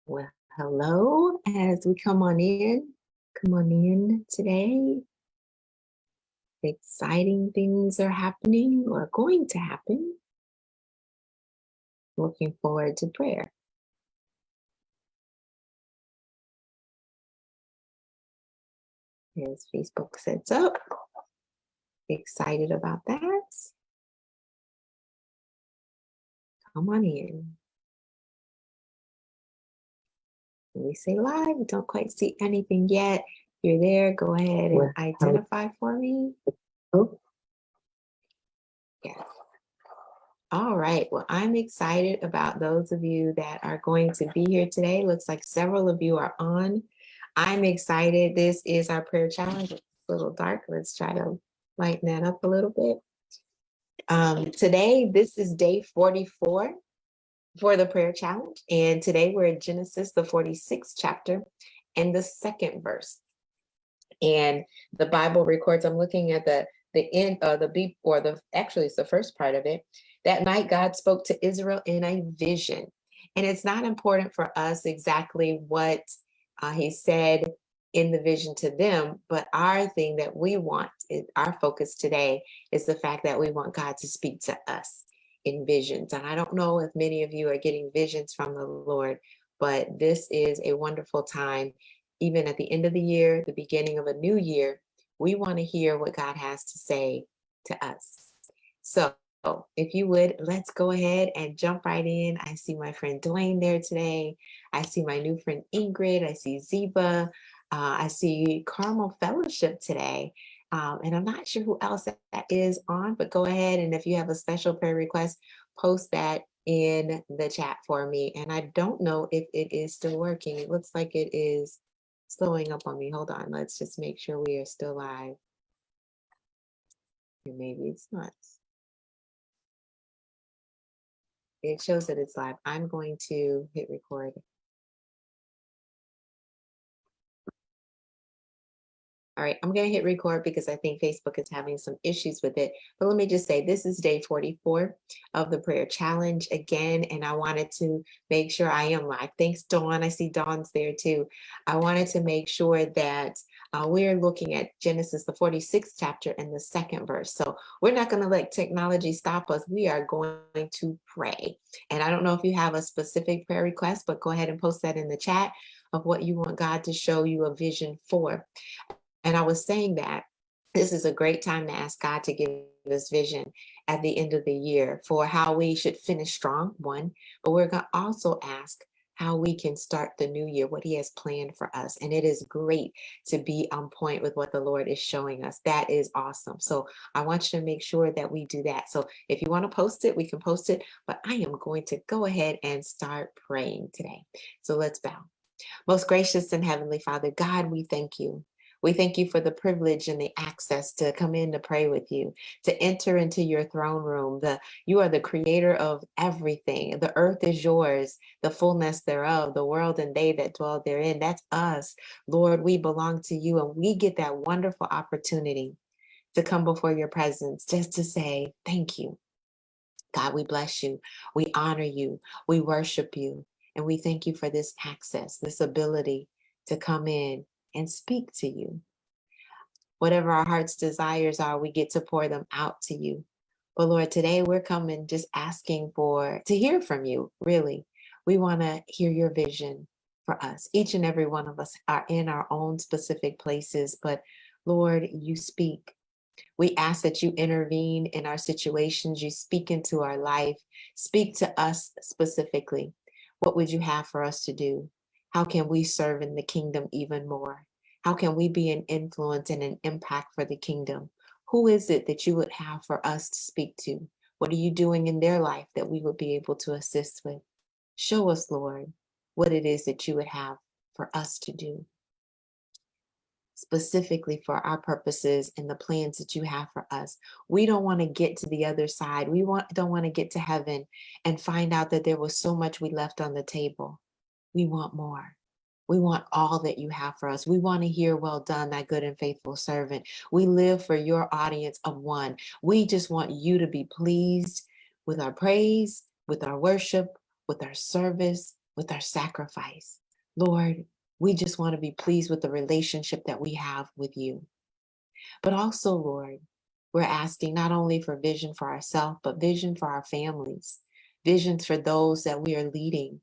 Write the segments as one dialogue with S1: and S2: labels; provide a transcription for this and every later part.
S1: Well, hello, as we come on in today. Exciting things are happening or going to happen. Looking forward to prayer. As Facebook sets up, excited about that. Come on in. When we say live, we don't quite see anything yet. If you're there, go ahead and identify for me. Oh, yes. All right. Well, I'm excited about those of you that are going to be here today. Looks like several of you are on. I'm excited. This is our prayer challenge. It's a little dark. Let's try to lighten that up a little bit. Today, this is day 44 for the prayer challenge. And today we're in Genesis, the 46th chapter and the second verse. And the Bible records, I'm looking at the end of actually it's the first part of it. That night God spoke to Israel in a vision. And it's not important for us exactly what he said in the vision to them, but our thing that we want, our focus today is the fact that we want God to speak to us in visions. And I don't know if many of you are getting visions from the Lord, but this is a wonderful time. Even at the end of the year, the beginning of a new year, we want to hear what God has to say to us. So if you would, let's go ahead and jump right in. I see my friend Dwayne there today. I see my new friend Ingrid. I see Zeba. I see Carmel Fellowship today. And I'm not sure who else that is on, but go ahead. And if you have a special prayer request, post that in the chat for me. And I don't know if it is still working. It looks like it is slowing up on me. Hold on. Let's just make sure we are still live. And maybe it's not. It shows that it's live. I'm going to hit record. All right, I'm going to hit record because I think Facebook is having some issues with it. But let me just say, this is day 44 of the prayer challenge again, and I wanted to make sure I am live. Thanks, Dawn. I see Dawn's there too. I wanted to make sure that we're looking at Genesis, the 46th chapter and the second verse. So we're not going to let technology stop us. We are going to pray. And I don't know if you have a specific prayer request, but go ahead and post that in the chat of what you want God to show you a vision for. And I was saying that this is a great time to ask God to give us vision at the end of the year for how we should finish strong, one, but we're going to also ask how we can start the new year, what he has planned for us. And it is great to be on point with what the Lord is showing us. That is awesome. So I want you to make sure that we do that. So if you want to post it, we can post it, but I am going to go ahead and start praying today. So let's bow. Most gracious and heavenly Father, God, we thank you. We thank you for the privilege and the access to come in to pray with you, to enter into your throne room. You are the creator of everything. The earth is yours, the fullness thereof, the world and they that dwell therein. That's us. Lord, we belong to you, and we get that wonderful opportunity to come before your presence just to say thank you. God, we bless you. We honor you. We worship you. And we thank you for this access, this ability to come in and speak to you. Whatever our heart's desires are, we get to pour them out to you. But Lord, today we're coming just asking to hear from you, really. We want to hear your vision for us. Each and every one of us are in our own specific places, but Lord, you speak. We ask that you intervene in our situations. You speak into our life. Speak to us specifically. What would you have for us to do? How can we serve in the kingdom even more? How can we be an influence and an impact for the kingdom? Who is it that you would have for us to speak to? What are you doing in their life that we would be able to assist with? Show us, Lord, what it is that you would have for us to do, specifically for our purposes and the plans that you have for us. We don't want to get to the other side. Don't want to get to heaven and find out that there was so much we left on the table. We want more. We want all that you have for us. We want to hear, well done, thy good and faithful servant. We live for your audience of one. We just want you to be pleased with our praise, with our worship, with our service, with our sacrifice. Lord, we just want to be pleased with the relationship that we have with you. But also, Lord, we're asking not only for vision for ourselves, but vision for our families, visions for those that we are leading,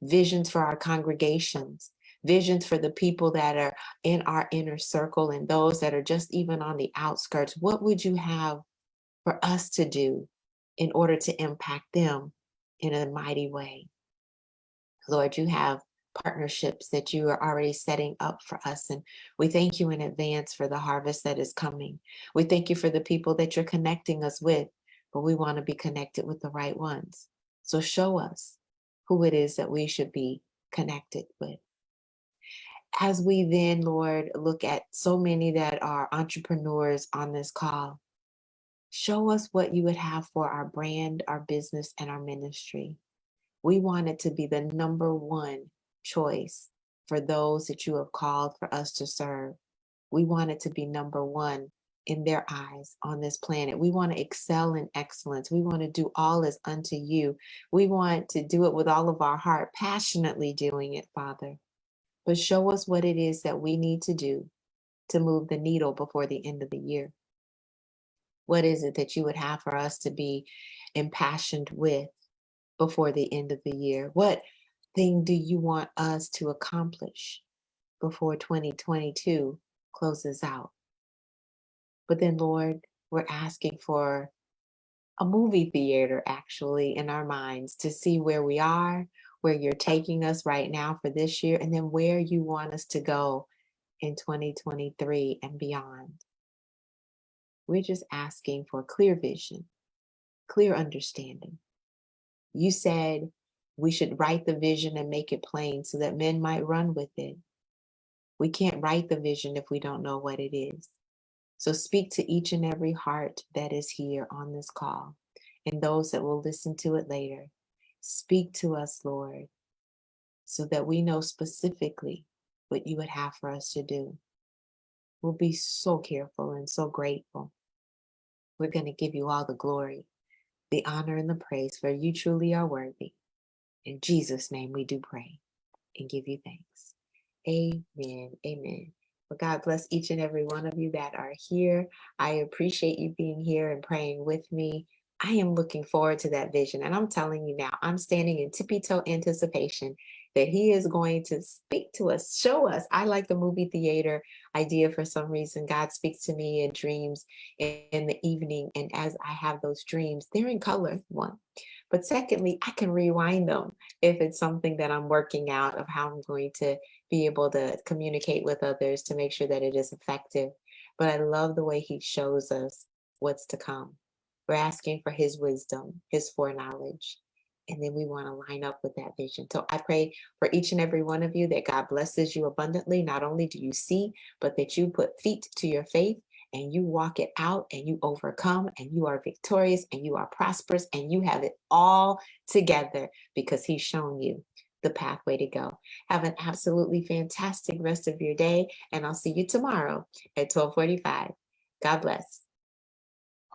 S1: visions for our congregations, visions for the people that are in our inner circle and those that are just even on the outskirts. What would you have for us to do in order to impact them in a mighty way? Lord, you have partnerships that you are already setting up for us. And we thank you in advance for the harvest that is coming. We thank you for the people that you're connecting us with, but we want to be connected with the right ones. So show us who it is that we should be connected with. As we then, Lord, look at so many that are entrepreneurs on this call, show us what you would have for our brand, our business, and our ministry. We want it to be the number one choice for those that you have called for us to serve. We want it to be number one in their eyes on this planet. We want to excel in excellence. We want to do all as unto you. We want to do it with all of our heart, passionately doing it, Father. But show us what it is that we need to do to move the needle before the end of the year. What is it that you would have for us to be impassioned with before the end of the year? What thing do you want us to accomplish before 2022 closes out? But then, Lord, we're asking for a movie theater actually in our minds to see where we are, where you're taking us right now for this year, and then where you want us to go in 2023 and beyond. We're just asking for clear vision, clear understanding. You said we should write the vision and make it plain so that men might run with it. We can't write the vision if we don't know what it is. So speak to each and every heart that is here on this call and those that will listen to it later. Speak to us, Lord, so that we know specifically what you would have for us to do. We'll be so careful and so grateful. We're going to give you all the glory, the honor, and the praise, for you truly are worthy. In Jesus' name we do pray and give you thanks. Amen. Amen. Well, God bless each and every one of you that are here. I appreciate you being here and praying with me. I am looking forward to that vision. And I'm telling you now, I'm standing in tippy-toe anticipation that he is going to speak to us, show us. I like the movie theater idea for some reason. God speaks to me in dreams in the evening. And as I have those dreams, they're in color, one. But secondly, I can rewind them if it's something that I'm working out of how I'm going to be able to communicate with others to make sure that it is effective. But I love the way he shows us what's to come. We're asking for his wisdom, his foreknowledge, and then we want to line up with that vision. So I pray for each and every one of you that God blesses you abundantly. Not only do you see, but that you put feet to your faith and you walk it out and you overcome and you are victorious and you are prosperous and you have it all together because he's shown you the pathway to go. Have an absolutely fantastic rest of your day, and I'll see you tomorrow at 12:45. God bless.